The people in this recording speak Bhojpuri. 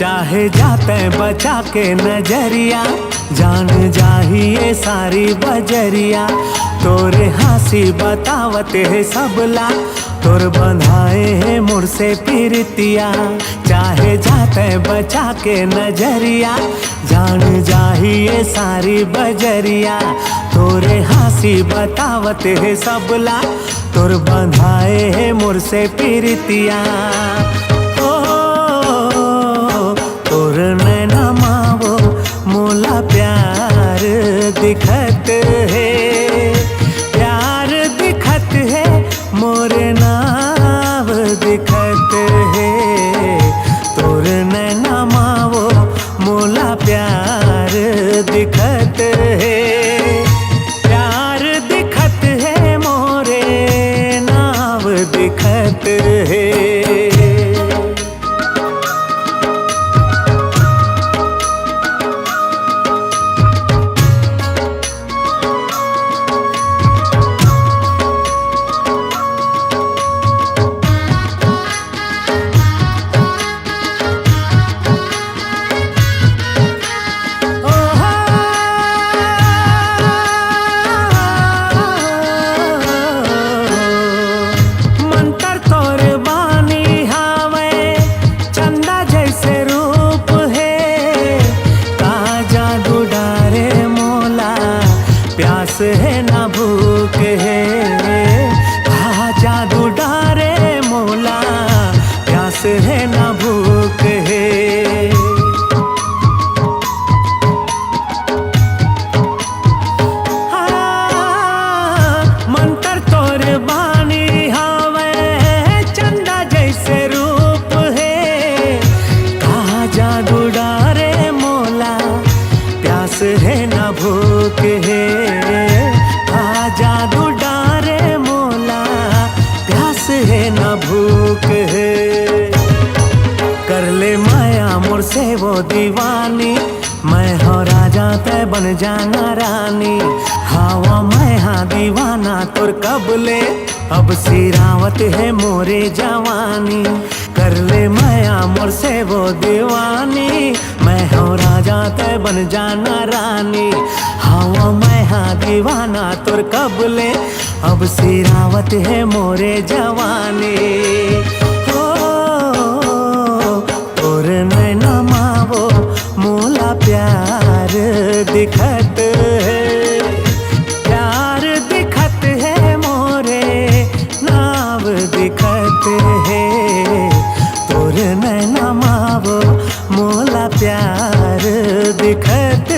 चाहे जाते बचा के नजरिया, जान जाहिए सारी बजरिया। तोरे हंसी बतावत है सबला, तोर बंधाए है मुझसे पीरतिया। चाहे जाते बचा के नजरिया, जान जाहिए सारी बजरिया। तोरे हंसी बतावत है सबला, तोर बंधाए है मुझसे पीरतिया। तोर नैना मावो मोला प्यार दिखत है, प्यार दिखत है मोरे नाव दिखत है। तोर नैना मावो मोला प्यार दिखत है, प्यार दिखत है मोरे नाव दिखत है। प्यास है ना भूख है, जादू डारे मोला प्यास है ना भूख है। मंतर तोर बानी हावे, चंदा जैसे रूप है। जादू डारे मोला प्यास है ना भूख है। जादू डारे मोला प्यास है ना भूख है। कर ले माया मोर से वो दीवानी, मैं हो राजा तय बन जाना रानी। हवा मैं हाँ दीवाना तोर कबले, अब सिरावत है मोरे जवानी। कर ले माया मोर से वो दीवानी, मैं हो राजा तय बन जाना रानी। हवा मैं हाँ दीवाना तोर कबले, अब सिरावत है मोरे जवानी। हो तोर नैना मावो मोला प्यार दिखत है, प्यार दिखत है मोरे नाव दिखत है। तोर नैना मावो मोला प्यार दिखत